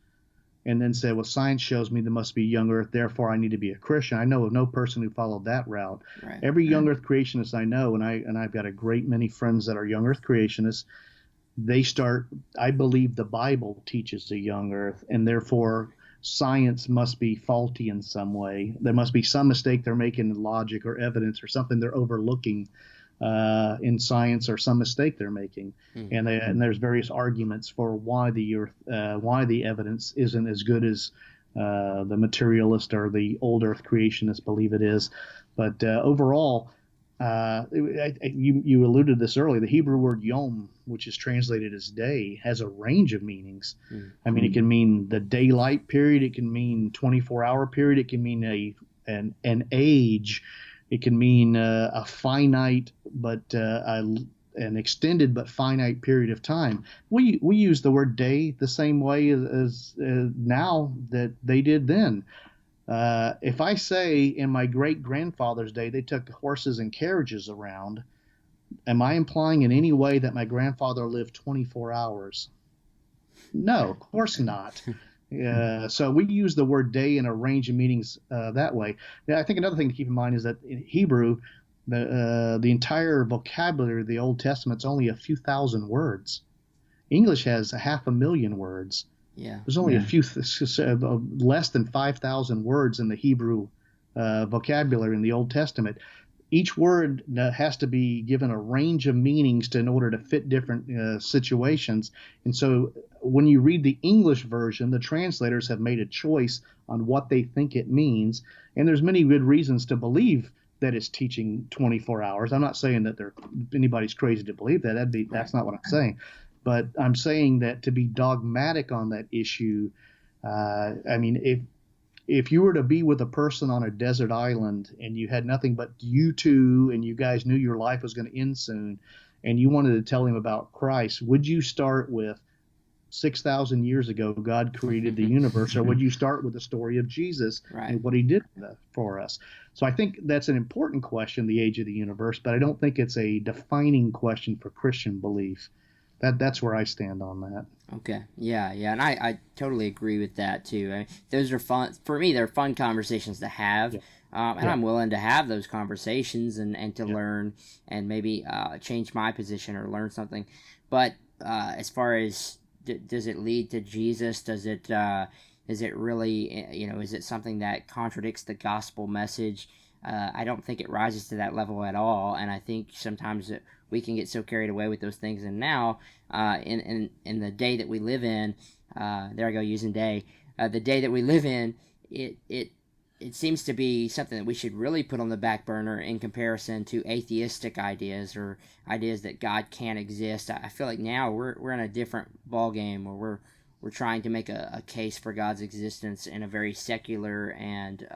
and then said, well, science shows me there must be a young Earth, therefore I need to be a Christian. I know of no person who followed that route. Right. Every young Earth creationist I know, and I've got a great many friends that are young Earth creationists, they start, I believe the Bible teaches a young Earth, and therefore science must be faulty in some way. There must be some mistake they're making in logic or evidence or something they're overlooking in science, or some mistake they're making. Mm. And there's various arguments for why why the evidence isn't as good as the materialist or the old Earth creationists believe it is. But overall, you alluded to this earlier. The Hebrew word yom, which is translated as day, has a range of meanings. Mm. I mean, it can mean the daylight period. It can mean 24-hour period. It can mean an age. It can mean a finite but an extended but finite period of time. We use the word day the same way as now that they did then. If I say in my great grandfather's day they took horses and carriages around, am I implying in any way that my grandfather lived 24 hours? No, of course not. So we use the word day in a range of meanings that way. Now, I think another thing to keep in mind is that in Hebrew, the entire vocabulary of the Old Testament is only a few thousand words. English has 500,000 words. Yeah. There's only a few, less than 5,000 words in the Hebrew vocabulary in the Old Testament. Each word has to be given a range of meanings in order to fit different situations. And so when you read the English version, the translators have made a choice on what they think it means. And there's many good reasons to believe that it's teaching 24 hours. I'm not saying that anybody's crazy to believe that. That's not what I'm saying. But I'm saying that to be dogmatic on that issue, I mean, if you were to be with a person on a desert island and you had nothing but you two, and you guys knew your life was going to end soon, and you wanted to tell him about Christ, would you start with 6,000 years ago God created the universe, or would you start with the story of Jesus and what he did for us? So I think that's an important question, the age of the universe, but I don't think it's a defining question for Christian belief. That's where I stand on that. Okay. Yeah, and I totally agree with that too. Those are fun for me. They're fun conversations to have, and I'm willing to have those conversations and to learn and maybe change my position or learn something. But as far as does it lead to Jesus? Does it is it really is it something that contradicts the gospel message? I don't think it rises to that level at all, and I think sometimes we can get so carried away with those things. And now, in the day that we live in, there I go using day. The day that we live in, it seems to be something that we should really put on the back burner in comparison to atheistic ideas or ideas that God can't exist. I feel like now we're in a different ball game where we're trying to make a case for God's existence in a very secular and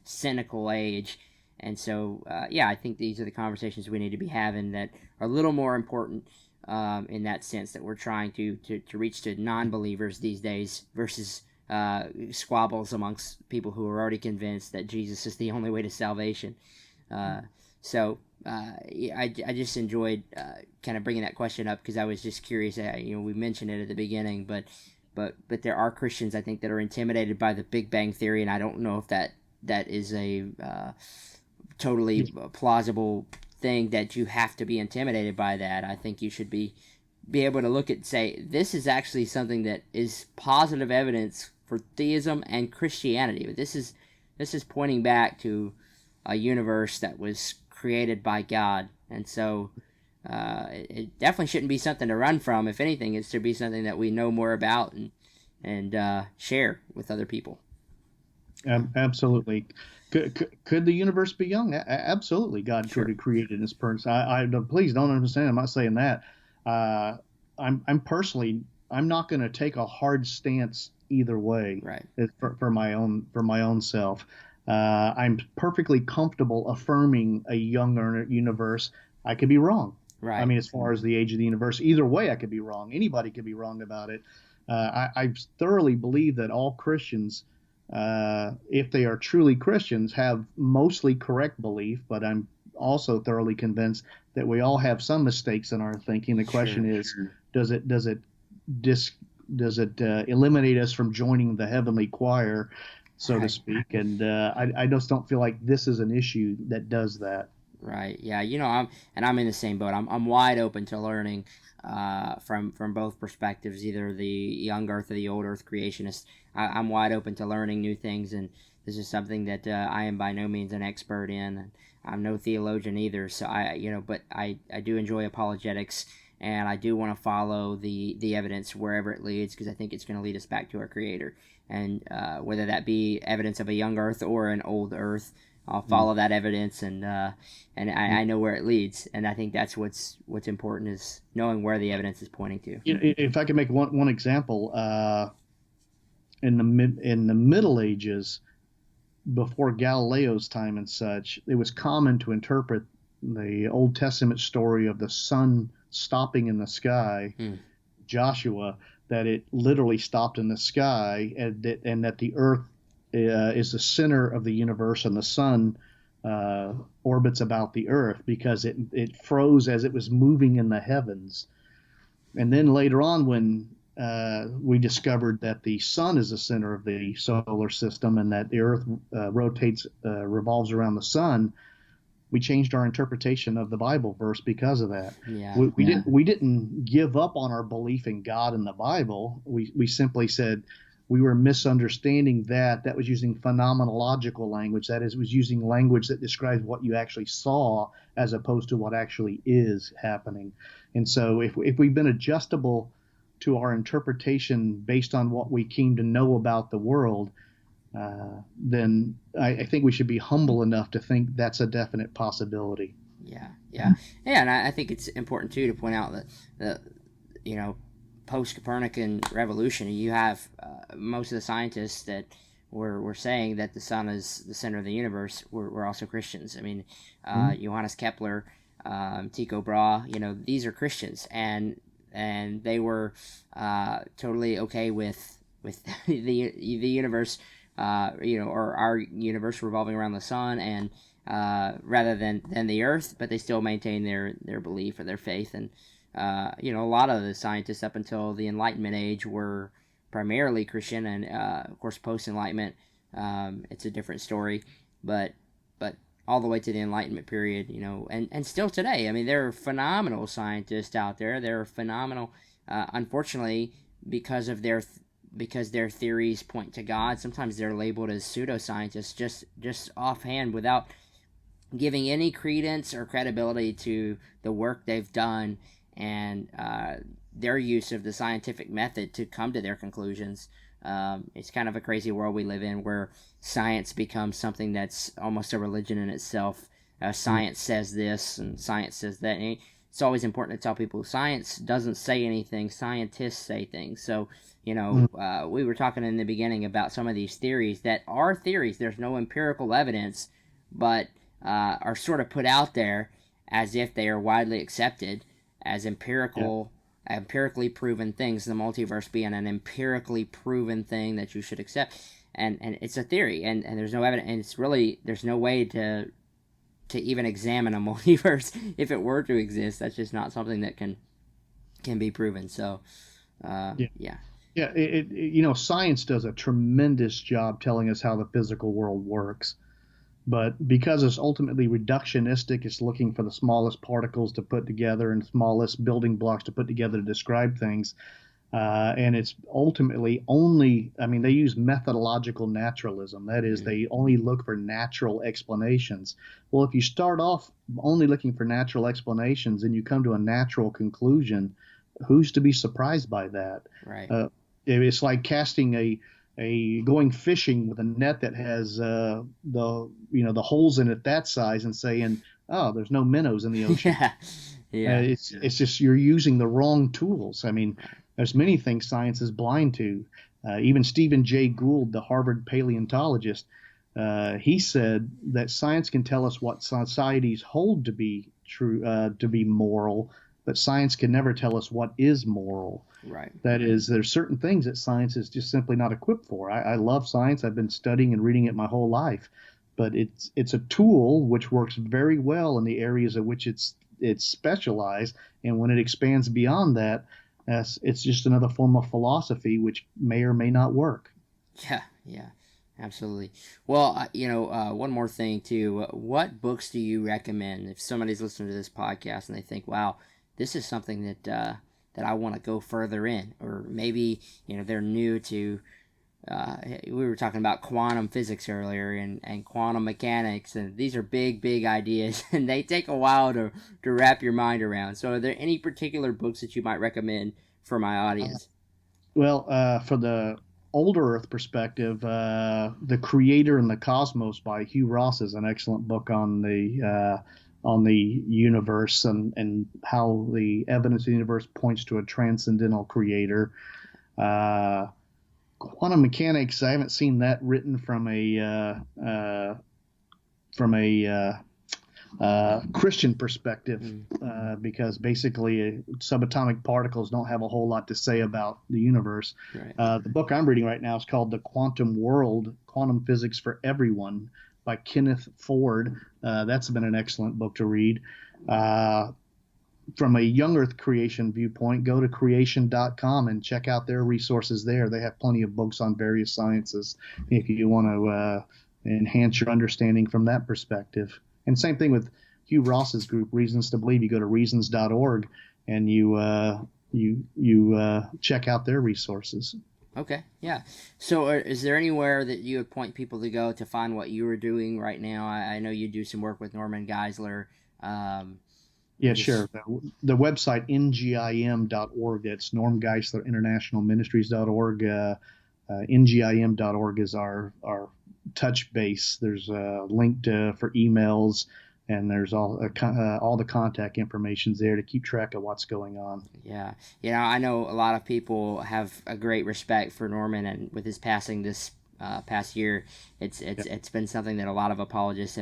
cynical age. And so, I think these are the conversations we need to be having that are a little more important in that sense, that we're trying to reach to non-believers these days versus squabbles amongst people who are already convinced that Jesus is the only way to salvation. I just enjoyed kind of bringing that question up because I was just curious. We mentioned it at the beginning, but there are Christians, I think, that are intimidated by the Big Bang Theory, and I don't know if that is a totally plausible thing that you have to be intimidated by that. I think you should be able to look at and say, this is actually something that is positive evidence for theism and Christianity. But this is pointing back to a universe that was created by God. And so it definitely shouldn't be something to run from. If anything, it's to be something that we know more about and share with other people. Absolutely. Could the universe be young? Absolutely. God could Sure. have created this person. Please don't understand. I'm not saying that. Uh, I'm personally, I'm not going to take a hard stance either way Right. for my own self. I'm perfectly comfortable affirming a younger universe. I could be wrong. I Right. mean, as far as the age of the universe, either way, I could be wrong. Anybody could be wrong about it. I thoroughly believe that all Christians, if they are truly Christians, have mostly correct belief, but I'm also thoroughly convinced that we all have some mistakes in our thinking. The question Sure. is, does it dis, does it eliminate us from joining the heavenly choir, so to Right. speak? And I just don't feel like this is an issue that does that. Right. Yeah. I'm in the same boat. I'm wide open to learning from both perspectives, either the young Earth or the old Earth creationist. I'm wide open to learning new things, and this is something that I am by no means an expert in. And I'm no theologian either. So but I do enjoy apologetics, and I do want to follow the evidence wherever it leads, because I think it's going to lead us back to our Creator, and whether that be evidence of a young Earth or an old Earth. I'll follow that evidence, and I know where it leads, and I think that's what's important, is knowing where the evidence is pointing to. If I could make one example, in the Middle Ages, before Galileo's time and such, it was common to interpret the Old Testament story of the sun stopping in the sky, Joshua, that it literally stopped in the sky, and that the earth is the center of the universe, and the sun orbits about the earth, because it froze as it was moving in the heavens. And then later on, when we discovered that the sun is the center of the solar system, and that the earth revolves around the sun, we changed our interpretation of the Bible verse because of that. Yeah. We didn't give up on our belief in God and the Bible. We simply said we were misunderstanding that was using phenomenological language. That is, was using language that describes what you actually saw as opposed to what actually is happening. And so if we've been adjustable to our interpretation based on what we came to know about the world, then I think we should be humble enough to think that's a definite possibility. Yeah. Yeah. Yeah. And I think it's important too to point out that post-Copernican revolution, you have most of the scientists that were saying that the sun is the center of the universe were also Christians. I mean, Johannes Kepler, Tycho Brahe, these are Christians, and they were totally okay with the universe, or our universe revolving around the sun, and rather than the Earth, but they still maintain their belief or their faith. And a lot of the scientists up until the Enlightenment age were primarily Christian, and of course post-Enlightenment, it's a different story. But all the way to the Enlightenment period, and still today, I mean, there are phenomenal scientists out there. They're phenomenal. Unfortunately, because their theories point to God, sometimes they're labeled as pseudoscientists, just offhand, without giving any credence or credibility to the work they've done, and their use of the scientific method to come to their conclusions. It's kind of a crazy world we live in, where science becomes something that's almost a religion in itself. Science says this and science says that. And it's always important to tell people science doesn't say anything, scientists say things. So, we were talking in the beginning about some of these theories that are theories. There's no empirical evidence, but are sort of put out there as if they are widely accepted as empirically proven things, the multiverse being an empirically proven thing that you should accept. And it's a theory, and there's no evidence, and it's really, there's no way to even examine a multiverse if it were to exist. That's just not something that can be proven. So yeah. Science does a tremendous job telling us how the physical world works. But because it's ultimately reductionistic, it's looking for the smallest particles to put together and smallest building blocks to put together to describe things. And it's ultimately they use methodological naturalism. That is, they only look for natural explanations. Well, if you start off only looking for natural explanations and you come to a natural conclusion, who's to be surprised by that? Right. It's like casting going fishing with a net that has the holes in it that size and saying, oh, there's no minnows in the ocean. Yeah. It's just you're using the wrong tools. I mean, there's many things science is blind to. Even Stephen Jay Gould, the Harvard paleontologist, he said that science can tell us what societies hold to be true, to be moral, but science can never tell us what is moral. Right. That is, there's certain things that science is just simply not equipped for. I love science. I've been studying and reading it my whole life, but it's a tool which works very well in the areas of which it's specialized, and when it expands beyond that, it's just another form of philosophy which may or may not work. Yeah, absolutely. Well, one more thing too. What books do you recommend if somebody's listening to this podcast and they think, "Wow, this is something that I want to go further in," or maybe they're new to. We were talking about quantum physics earlier and quantum mechanics, and these are big ideas, and they take a while to wrap your mind around. So are there any particular books that you might recommend for my audience? Well, for the older Earth perspective, The Creator and the Cosmos by Hugh Ross is an excellent book on the universe and how the evidence of the universe points to a transcendental creator. Quantum mechanics, I haven't seen that written from a Christian perspective, because basically subatomic particles don't have a whole lot to say about the universe. Right. The book I'm reading right now is called The Quantum World, Quantum Physics for Everyone by Kenneth Ford. That's been an excellent book to read. From a young Earth creation viewpoint, go to creation.com and check out their resources there. They have plenty of books on various sciences if you want to enhance your understanding from that perspective. And same thing with Hugh Ross's group, Reasons to Believe. You go to reasons.org and you check out their resources. Okay, yeah. So is there anywhere that you would point people to go to find what you are doing right now? I know you do some work with Norman Geisler. Yeah, sure. The website, ngim.org, that's Norm Geisler International Ministries.org. ngim.org is our touch base. There's a link for emails, and there's all the contact information's there to keep track of what's going on. Yeah. I know a lot of people have a great respect for Norman, and with his passing this past year, it's been something that a lot of apologists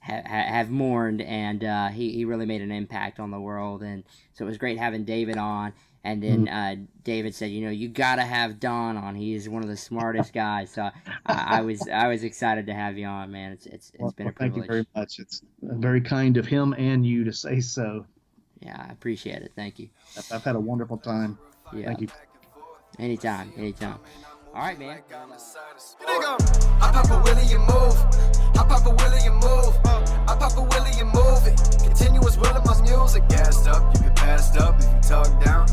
have mourned, and he really made an impact on the world. And so it was great having David on. And then David said, you gotta have Don on. He is one of the smartest guys. So I was excited to have you on, man. It's been a privilege. Thank you very much. It's very kind of him and you to say so. Yeah, I appreciate it. Thank you. I've had a wonderful time. Yeah. Thank you. Anytime. All right, man. I pop a Willie and move. I pop a Willie and move. I pop a Willie and move it. Continuous will of my music. Gassed up, you get passed up if you talk down.